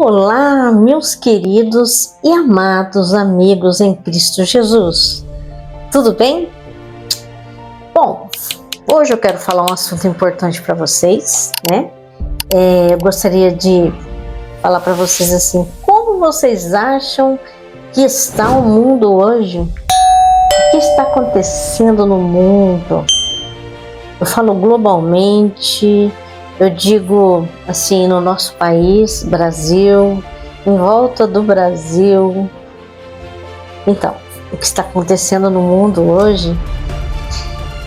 Olá, meus queridos e amados amigos em Cristo Jesus. Tudo bem? Bom, hoje eu quero falar um assunto importante para vocês, né? Eu gostaria de falar para vocês assim, como vocês acham que está o mundo hoje? O que está acontecendo no mundo? Eu falo globalmente, eu digo assim, no nosso país, Brasil, em volta do Brasil. Então, o que está acontecendo no mundo hoje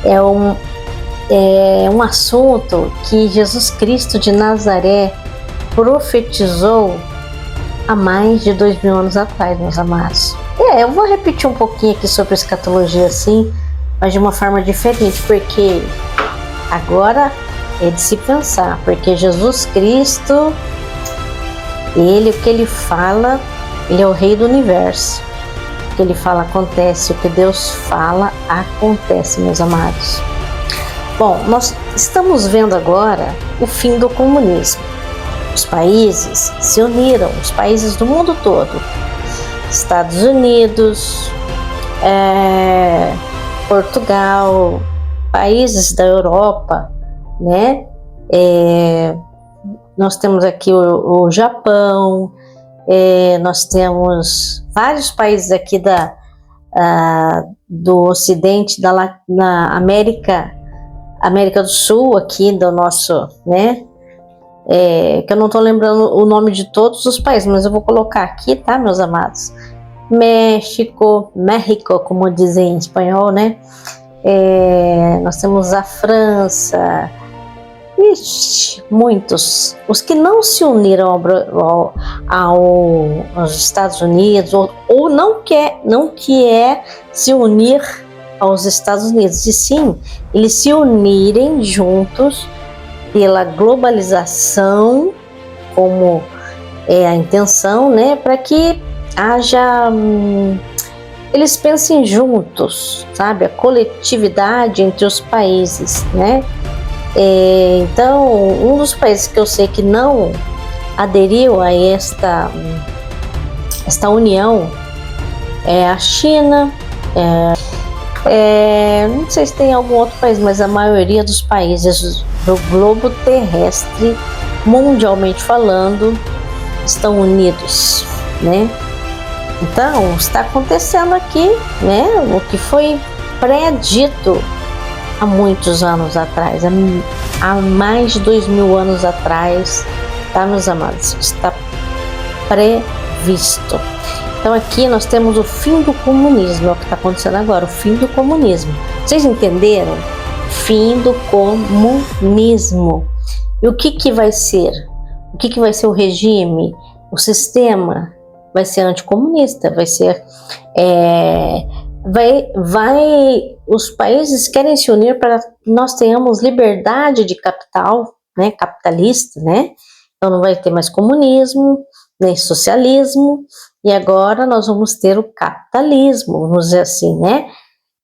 é um assunto que Jesus Cristo de Nazaré profetizou há mais de 2000 anos atrás, meus amados. Eu vou repetir um pouquinho aqui sobre escatologia assim, mas de uma forma diferente, porque agora é de se pensar, porque Jesus Cristo, o que ele fala, ele é o rei do universo. O que ele fala acontece, o que Deus fala acontece, meus amados. Bom, nós estamos vendo agora o fim do comunismo. Os países se uniram, os países do mundo todo, Estados Unidos, Portugal, países da Europa, né? Nós temos aqui o Japão, nós temos vários países aqui do Ocidente, na América do Sul, aqui do nosso, né? Que eu não estou lembrando o nome de todos os países, mas eu vou colocar aqui, tá, meus amados? México, como dizem em espanhol, né? Nós temos a França, muitos. Os que não se uniram aos Estados Unidos, ou não quer se unir aos Estados Unidos, e sim, eles se unirem juntos pela globalização, como é a intenção, né, para que haja eles pensem juntos, sabe, a coletividade entre os países, né? Então, um dos países que eu sei que não aderiu a esta união é a China. Não sei se tem algum outro país, mas a maioria dos países do globo terrestre, mundialmente falando, estão unidos, né? Então, está acontecendo aqui, né, o que foi predito há muitos anos atrás, há mais de 2000 anos atrás, tá, meus amados? Está previsto. Então aqui nós temos o fim do comunismo, é o que está acontecendo agora, o fim do comunismo. Vocês entenderam? Fim do comunismo. E o que vai ser? O que vai ser o regime? O sistema vai ser anticomunista, vai ser... os países querem se unir para que nós tenhamos liberdade de capital, né, capitalista, né? Então não vai ter mais comunismo, nem socialismo, e agora nós vamos ter o capitalismo, vamos dizer assim, né?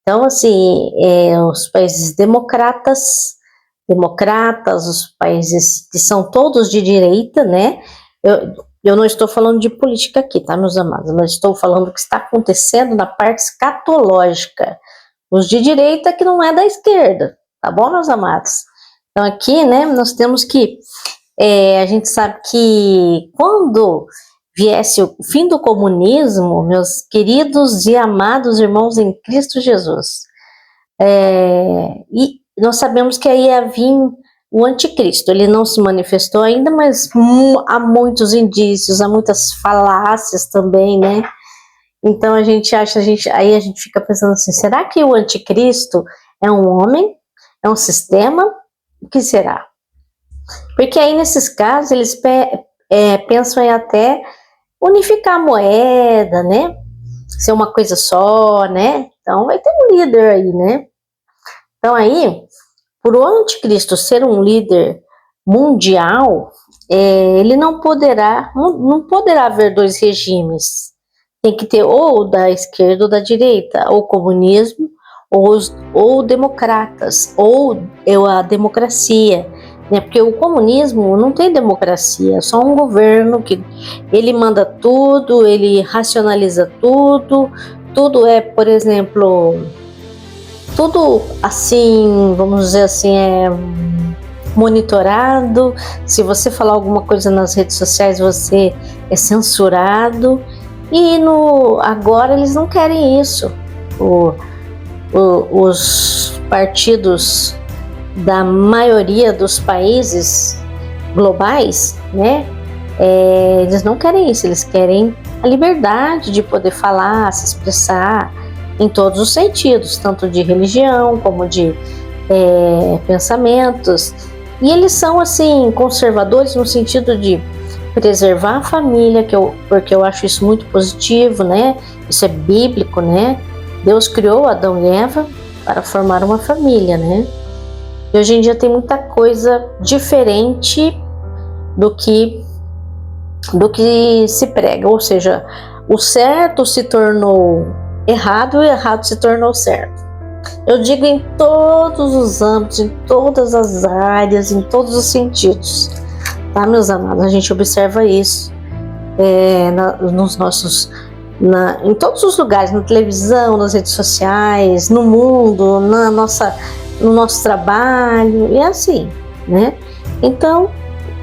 Então, assim, os países democratas, os países que são todos de direita, né? Eu não estou falando de política aqui, tá, meus amados? Mas estou falando do que está acontecendo na parte escatológica. Os de direita que não é da esquerda, tá bom, meus amados? Então aqui, né, nós temos que... a gente sabe que quando viesse o fim do comunismo, meus queridos e amados irmãos em Cristo Jesus, e nós sabemos que aí ia vir o anticristo. Ele não se manifestou ainda, mas há muitos indícios, há muitas falácias também, né? Então a gente fica pensando assim, será que o anticristo é um homem? É um sistema? O que será? Porque aí nesses casos eles pensam em até unificar a moeda, né? Ser uma coisa só, né? Então vai ter um líder aí, né? Então aí, por o anticristo ser um líder mundial, ele não poderá haver dois regimes. Tem que ter ou da esquerda ou da direita, ou comunismo, ou democratas, ou a democracia. né? Porque o comunismo não tem democracia, é só um governo que ele manda tudo, ele racionaliza tudo, tudo é, por exemplo, tudo assim, vamos dizer assim, é monitorado. Se você falar alguma coisa nas redes sociais, você é censurado. E agora eles não querem isso. Os partidos da maioria dos países globais, né? Eles não querem isso, eles querem a liberdade de poder falar, se expressar em todos os sentidos, tanto de religião como de pensamentos. E eles são assim conservadores no sentido de preservar a família, porque eu acho isso muito positivo, né? Isso é bíblico, né? Deus criou Adão e Eva para formar uma família, né? E hoje em dia tem muita coisa diferente do que se prega, ou seja, o certo se tornou errado e o errado se tornou certo. Eu digo em todos os âmbitos, em todas as áreas, em todos os sentidos, tá, meus amados? A gente observa isso em todos os lugares, na televisão, nas redes sociais, no mundo, no nosso trabalho, e assim, né? Então,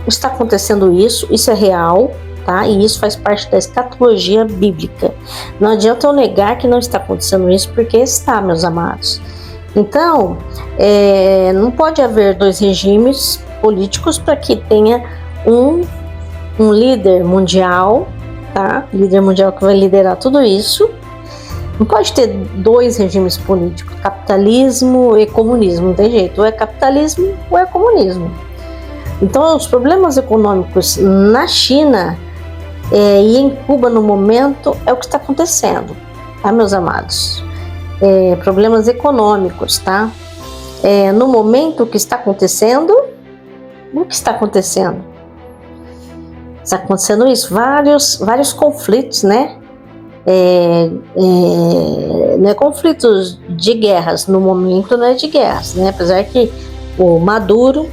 está acontecendo isso é real, tá? E isso faz parte da escatologia bíblica. Não adianta eu negar que não está acontecendo isso, porque está, meus amados. Então, não pode haver dois regimes políticos para que tenha um líder mundial, tá? Líder mundial que vai liderar tudo isso. Não pode ter dois regimes políticos, capitalismo e comunismo, não tem jeito, ou é capitalismo ou é comunismo. Então, os problemas econômicos na China e em Cuba no momento é o que está acontecendo, tá, meus amados? Problemas econômicos, tá? No momento, o que está acontecendo? O que está acontecendo? Está acontecendo isso, vários conflitos, né? Não é conflitos de guerras, no momento não é de guerras, né? Apesar que o Maduro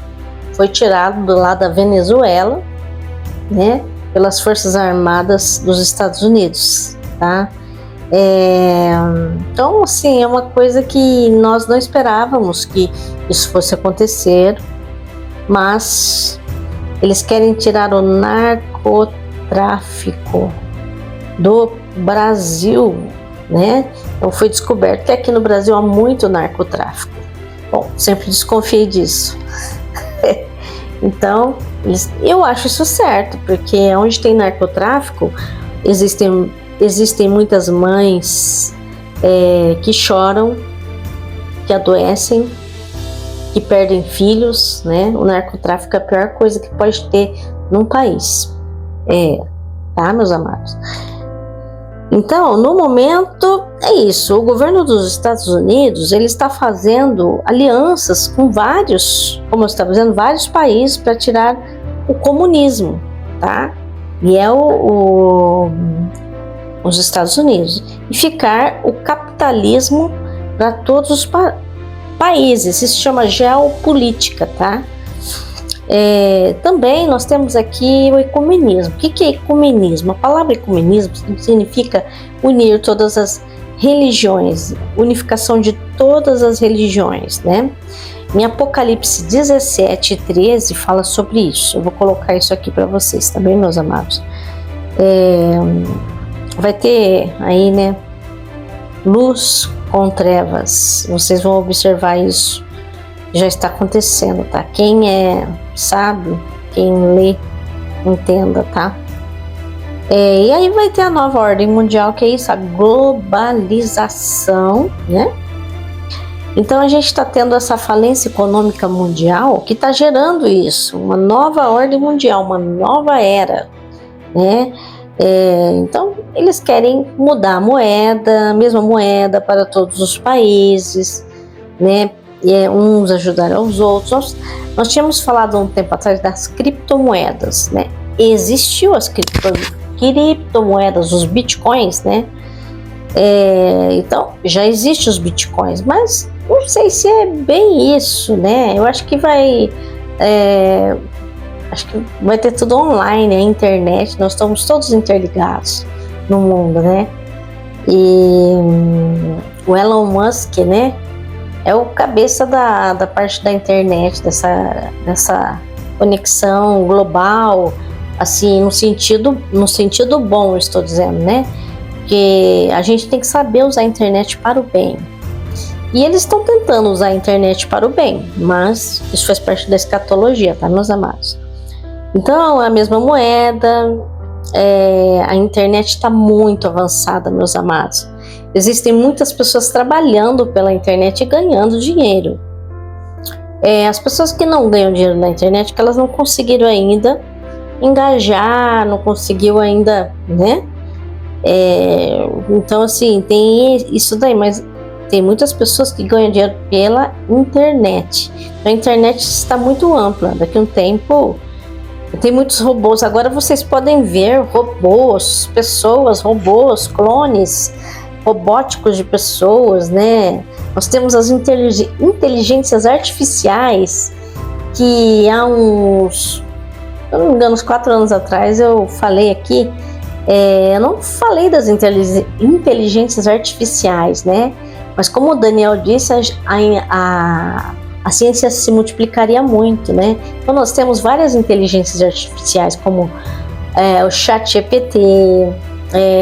foi tirado lá da Venezuela, né? Pelas Forças Armadas dos Estados Unidos, tá? Então, assim, é uma coisa que nós não esperávamos que isso fosse acontecer, mas eles querem tirar o narcotráfico do Brasil, né? Então foi descoberto que aqui no Brasil há muito narcotráfico. Bom, sempre desconfiei disso. Então, eu acho isso certo, porque onde tem narcotráfico, existem muitas mães que choram, que adoecem, que perdem filhos, né? O narcotráfico é a pior coisa que pode ter num país. Tá, meus amados? Então, no momento, é isso. O governo dos Estados Unidos, ele está fazendo alianças com vários, como eu estava dizendo, vários países para tirar o comunismo, tá? E os Estados Unidos. E ficar o capitalismo para todos os países. Isso se chama geopolítica, tá? Também nós temos aqui o ecumenismo. O que é ecumenismo? A palavra ecumenismo significa unir todas as religiões, unificação de todas as religiões, né? Em Apocalipse 17:13 fala sobre isso. Eu vou colocar isso aqui para vocês também, meus amados. Vai ter aí, né, luz com trevas. Vocês vão observar isso. Já está acontecendo, tá? Quem sabe, quem lê, entenda, tá? E aí vai ter a nova ordem mundial, que é isso, a globalização, né? Então a gente está tendo essa falência econômica mundial que está gerando isso, uma nova ordem mundial, uma nova era, né? Então eles querem mudar a moeda, a mesma moeda para todos os países, né? Uns ajudar aos outros. Nós tínhamos falado há um tempo atrás das criptomoedas, né? Existiu as criptomoedas, os bitcoins, né? Então, já existem os bitcoins, mas não sei se é bem isso, né? Eu acho que vai Acho que vai ter tudo online, a internet, nós estamos todos interligados no mundo, né? E o Elon Musk, né, é o cabeça da parte da internet, dessa conexão global, assim, no sentido bom, eu estou dizendo, né? Porque a gente tem que saber usar a internet para o bem. E eles estão tentando usar a internet para o bem, mas isso faz parte da escatologia, tá, meus amados? Então, é a mesma moeda, a internet está muito avançada, meus amados. Existem muitas pessoas trabalhando pela internet e ganhando dinheiro. As pessoas que não ganham dinheiro na internet, que elas não conseguiram ainda engajar, não conseguiu ainda, né? Então, assim, tem isso daí, mas tem muitas pessoas que ganham dinheiro pela internet. A internet está muito ampla. Daqui a um tempo tem muitos robôs. Agora vocês podem ver robôs, robôs, clones robóticos de pessoas, né? Nós temos as inteligências artificiais que há uns, eu não me engano, uns 4 anos atrás eu falei aqui. Eu não falei das inteligências artificiais, né? Mas como o Daniel disse, a ciência se multiplicaria muito, né? Então nós temos várias inteligências artificiais, como o ChatGPT,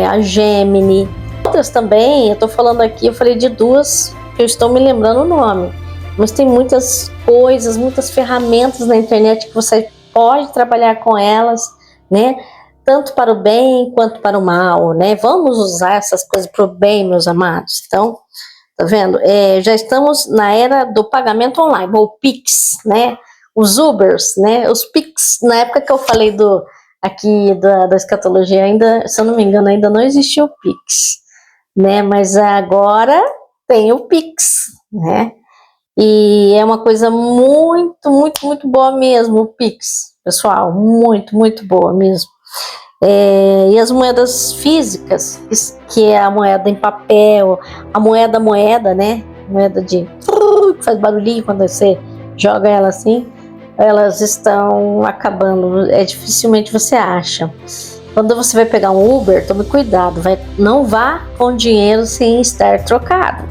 a Gemini, outras também. Eu estou falando aqui, eu falei de 2 que eu estou me lembrando o nome, mas tem muitas coisas, muitas ferramentas na internet que você pode trabalhar com elas, né? Tanto para o bem quanto para o mal, né? Vamos usar essas coisas para o bem, meus amados. Então, tá vendo? Já estamos na era do pagamento online, o Pix, né? Os Ubers, né? Os Pix, na época que eu falei da escatologia, ainda, se eu não me engano, ainda não existia o Pix, né? Mas agora tem o Pix, né? E é uma coisa muito, muito, muito boa mesmo, o Pix, pessoal, muito, muito boa mesmo. E as moedas físicas, que é a moeda em papel, a moeda, né? Moeda que faz barulhinho quando você joga ela assim, elas estão acabando, dificilmente você acha. Quando você vai pegar um Uber, tome cuidado, não vá com dinheiro sem estar trocado.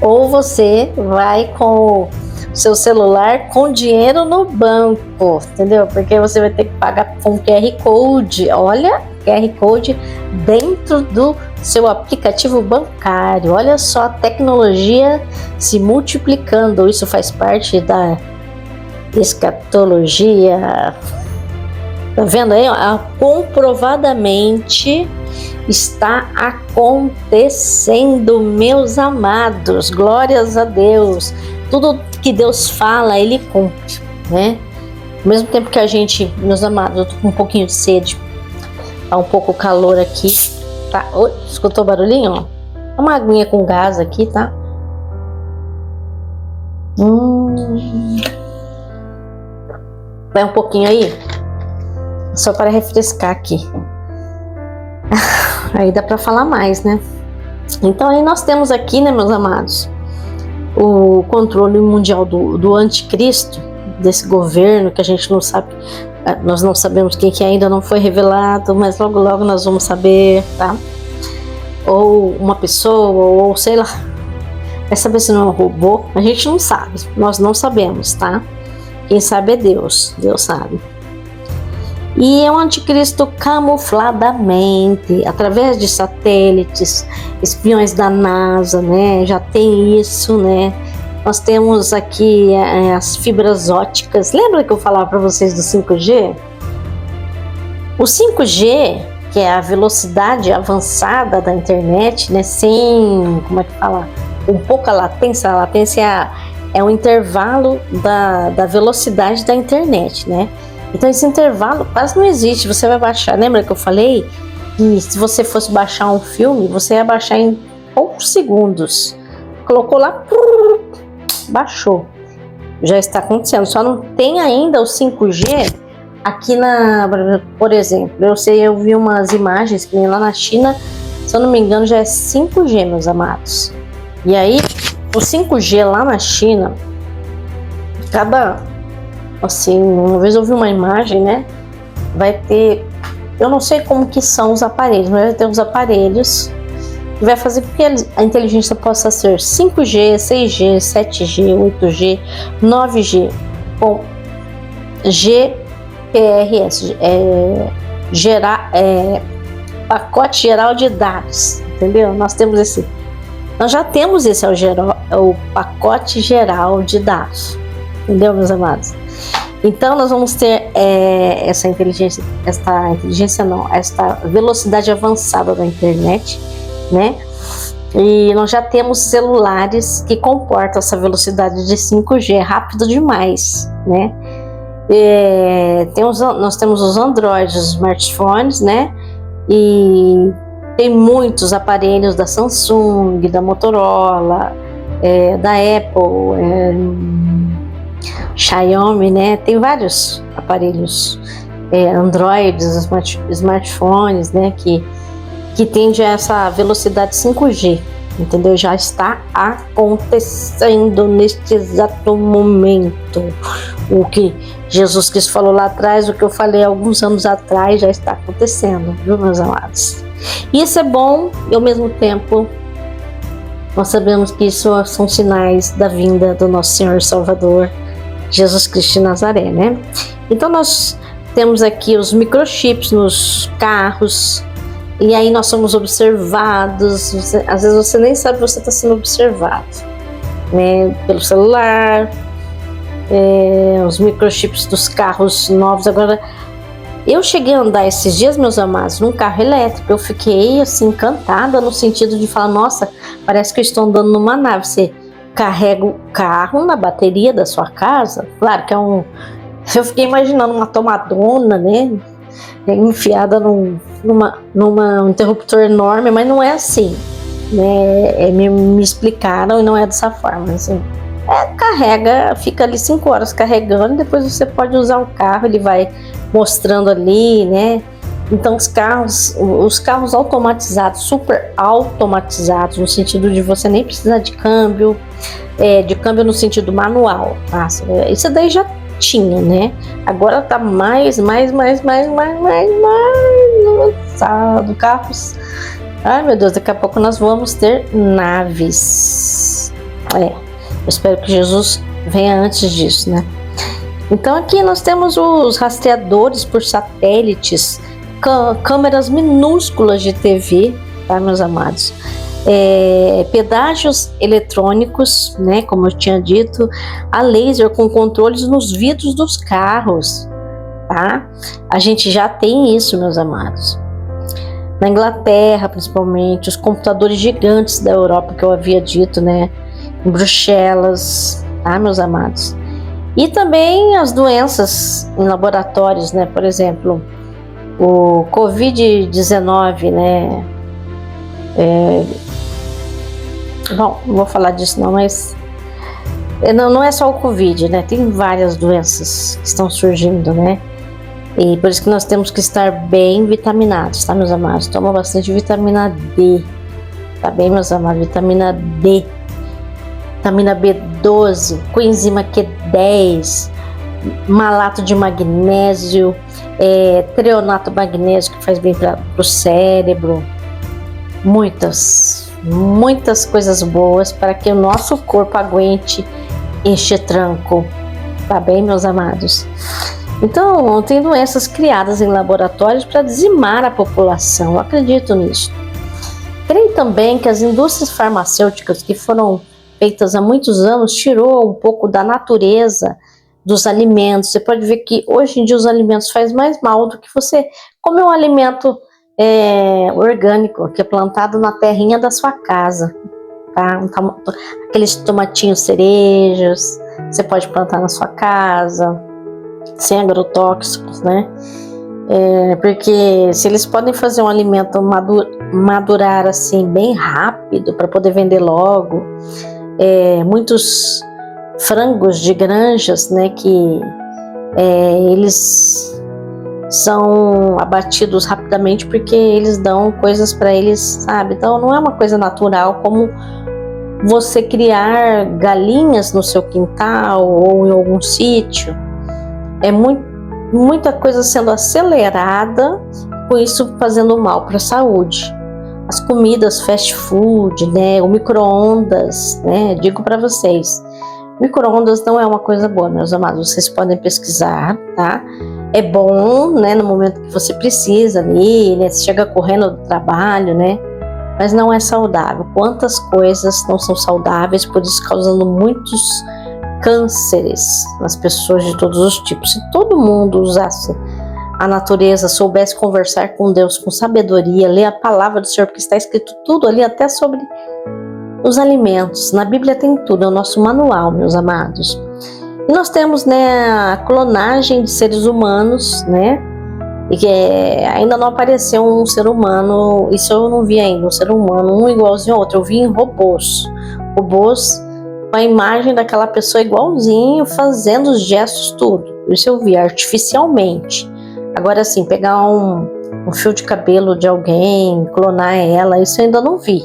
Ou você vai com o seu celular com dinheiro no banco, entendeu? Porque você vai ter que pagar com QR Code. Olha, QR Code dentro do seu aplicativo bancário. Olha só a tecnologia se multiplicando. Isso faz parte da escatologia. Tá vendo aí? Comprovadamente está acontecendo, meus amados. Glórias a Deus. Tudo que Deus fala, Ele cumpre, né? Ao mesmo tempo que a gente, meus amados, eu tô com um pouquinho de sede, tá um pouco calor aqui, tá? Escutou o barulhinho? Ó? Uma aguinha com gás aqui, tá? Vai um pouquinho aí, só para refrescar aqui. Aí dá para falar mais, né? Então aí nós temos aqui, né, meus amados, o controle mundial do anticristo, desse governo que a gente não sabe, nós não sabemos quem que ainda não foi revelado, mas logo logo nós vamos saber, tá? Ou uma pessoa, ou sei lá, vai saber se não é um robô, a gente não sabe, nós não sabemos, tá? Quem sabe é Deus, Deus sabe. E é um anticristo camufladamente, através de satélites, espiões da NASA, né? Já tem isso, né? Nós temos aqui as fibras óticas. Lembra que eu falava para vocês do 5G? O 5G, que é a velocidade avançada da internet, né? Sem, como é que fala? Com pouca latência. A latência é um intervalo da velocidade da internet, né? Então esse intervalo quase não existe. Você vai baixar, lembra que eu falei que se você fosse baixar um filme, você ia baixar em poucos segundos. Colocou lá, baixou. Já está acontecendo, só não tem ainda o 5G aqui por exemplo, eu vi umas imagens que nem lá na China, se eu não me engano já é 5G, meus amados. E aí, o 5G lá na China, cada assim, uma vez eu vi uma imagem, né? Vai ter, eu não sei como que são os aparelhos, mas vai ter os aparelhos que vai fazer com que a inteligência possa ser 5G, 6G, 7G, 8G, 9G, com GPRS, pacote geral de dados, entendeu? Nós já temos esse, é o pacote geral de dados, entendeu, meus amados? Então nós vamos ter essa velocidade avançada da internet, né? E nós já temos celulares que comportam essa velocidade de 5G, é rápido demais, né? Nós temos os Androids, os smartphones, né? E tem muitos aparelhos da Samsung, da Motorola, da Apple, Xiaomi, né? Tem vários aparelhos Androids, smartphones, né? Que tende a essa velocidade 5G, entendeu? Já está acontecendo neste exato momento. O que Jesus Cristo falou lá atrás, o que eu falei alguns anos atrás, já está acontecendo, viu, meus amados? E isso é bom e ao mesmo tempo nós sabemos que isso são sinais da vinda do nosso Senhor Salvador, Jesus Cristo de Nazaré, né? Então nós temos aqui os microchips nos carros, e aí nós somos observados, às vezes você nem sabe que você está sendo observado, né? Pelo celular, os microchips dos carros novos. Agora, eu cheguei a andar esses dias, meus amados, num carro elétrico. Eu fiquei assim encantada no sentido de falar, nossa, parece que eu estou andando numa nave. Você carrega o carro na bateria da sua casa, claro que eu fiquei imaginando uma tomadona, né, enfiada num interruptor enorme, mas não é assim, né? Me explicaram e não é dessa forma, assim. Carrega, fica ali 5 horas carregando, depois você pode usar o carro, ele vai mostrando ali, né? Então os carros automatizados, super automatizados, no sentido de você nem precisar de câmbio no sentido manual, tá? Isso daí já tinha, né? Agora tá mais avançado, carros. Ai, meu Deus, daqui a pouco nós vamos ter naves. Eu espero que Jesus venha antes disso, né? Então aqui nós temos os rastreadores por satélites, câmeras minúsculas de TV, tá, meus amados? Pedágios eletrônicos, né, como eu tinha dito, a laser com controles nos vidros dos carros, tá? A gente já tem isso, meus amados. Na Inglaterra, principalmente, os computadores gigantes da Europa, que eu havia dito, né, em Bruxelas, tá, meus amados? E também as doenças em laboratórios, né, por exemplo, o Covid-19, né, bom, não vou falar disso não, mas não é só o Covid, né? Tem várias doenças que estão surgindo, né? E por isso que nós temos que estar bem vitaminados, tá, meus amados? Toma bastante vitamina D, tá bem, meus amados? Vitamina D, vitamina B12, coenzima Q10, malato de magnésio, treonato magnésio, que faz bem para o cérebro. Muitas coisas boas para que o nosso corpo aguente este tranco, tá bem, meus amados? Então, tem doenças criadas em laboratórios para dizimar a população, eu acredito nisso. Creio também que as indústrias farmacêuticas que foram feitas há muitos anos tirou um pouco da natureza dos alimentos. Você pode ver que hoje em dia os alimentos fazem mais mal do que você comer um alimento orgânico, que é plantado na terrinha da sua casa, tá? Aqueles tomatinhos cerejos, você pode plantar na sua casa, sem agrotóxicos, né? Porque se eles podem fazer um alimento madurar assim bem rápido para poder vender logo, muitos frangos de granjas, né, que eles são abatidos rapidamente porque eles dão coisas para eles, sabe? Então não é uma coisa natural como você criar galinhas no seu quintal ou em algum sítio, É muita coisa sendo acelerada, com isso fazendo mal para a saúde. As comidas fast food, né, o micro-ondas, né, digo para vocês, micro-ondas não é uma coisa boa, meus amados, vocês podem pesquisar, tá? É bom, né, no momento que você precisa ali, né, você chega correndo do trabalho, né, mas não é saudável. Quantas coisas não são saudáveis, por isso causando muitos cânceres nas pessoas de todos os tipos. Se todo mundo usasse a natureza, soubesse conversar com Deus com sabedoria, ler a palavra do Senhor, porque está escrito tudo ali, até sobre os alimentos. Na Bíblia tem tudo, é o nosso manual, meus amados. E nós temos, né, a clonagem de seres humanos, né, e que ainda não apareceu um ser humano, isso eu não vi ainda, um ser humano, um igualzinho ao outro. Eu vi em robôs com a imagem daquela pessoa igualzinho, fazendo os gestos, tudo. Isso eu vi artificialmente. Agora assim, pegar um fio de cabelo de alguém, clonar ela, isso eu ainda não vi.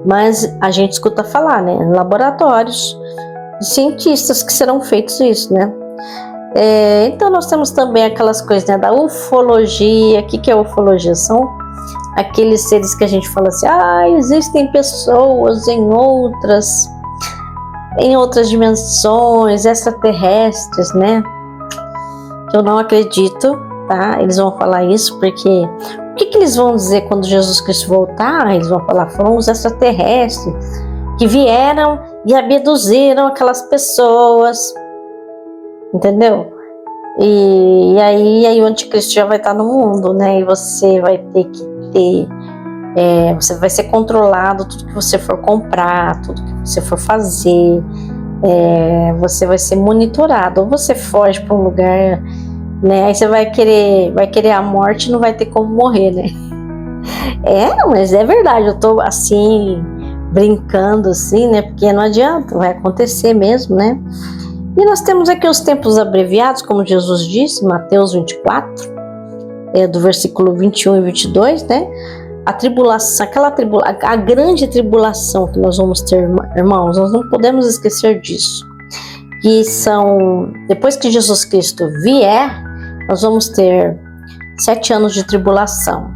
Mas a gente escuta falar, né, em laboratórios de cientistas que serão feitos isso, né. Então nós temos também aquelas coisas, né, da ufologia. O que é ufologia? São aqueles seres que a gente fala assim, existem pessoas em outras dimensões, extraterrestres, né? Eu não acredito, tá? Eles vão falar isso porque o que eles vão dizer quando Jesus Cristo voltar? Eles vão falar, foram os extraterrestres que vieram e abduziram aquelas pessoas. Entendeu? E aí o anticristo já vai estar no mundo, né? E você vai ter que ter, você vai ser controlado, tudo que você for comprar, tudo que você for fazer, você vai ser monitorado. Ou você foge para um lugar, né? Aí você vai querer a morte e não vai ter como morrer, né? Mas é verdade, eu tô assim, brincando assim, né? Porque não adianta, vai acontecer mesmo, né? E nós temos aqui os tempos abreviados, como Jesus disse, Mateus 24, do versículo 21 e 22, né? A tribulação, a grande tribulação que nós vamos ter, irmãos, nós não podemos esquecer disso. Que são, depois que Jesus Cristo vier, nós vamos ter 7 anos de tribulação.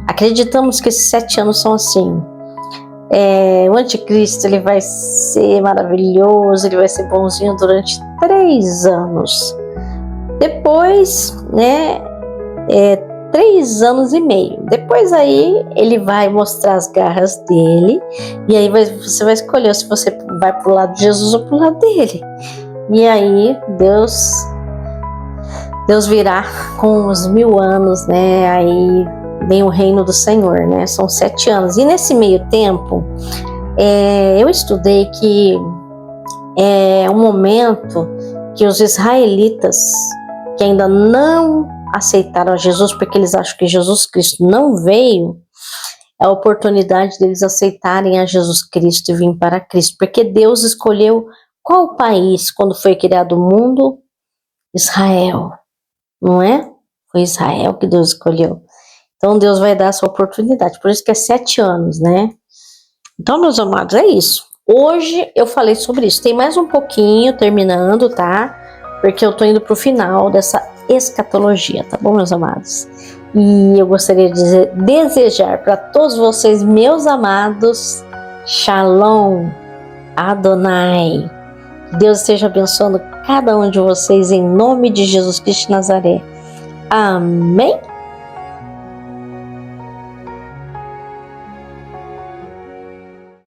Acreditamos que esses 7 anos são assim. O anticristo, ele vai ser maravilhoso, ele vai ser bonzinho durante 3 anos. Depois, né, 3 anos e meio. Depois aí ele vai mostrar as garras dele, e aí você vai escolher se você vai pro lado de Jesus ou pro lado dele. E aí Deus virá com os 1000 anos, né? Aí vem o reino do Senhor, né? São 7 anos. E nesse meio tempo, eu estudei que é um momento que os israelitas, que ainda não aceitaram a Jesus, porque eles acham que Jesus Cristo não veio, é a oportunidade deles aceitarem a Jesus Cristo e vir para Cristo. Porque Deus escolheu qual país quando foi criado o mundo? Israel, não é? Foi Israel que Deus escolheu. Então Deus vai dar essa oportunidade, por isso que é 7 anos, né? Então, meus amados, é isso. Hoje eu falei sobre isso. Tem mais um pouquinho terminando, tá? Porque eu tô indo pro final dessa escatologia, tá bom, meus amados? E eu gostaria de desejar para todos vocês, meus amados, Shalom, Adonai. Deus esteja abençoando cada um de vocês em nome de Jesus Cristo de Nazaré. Amém?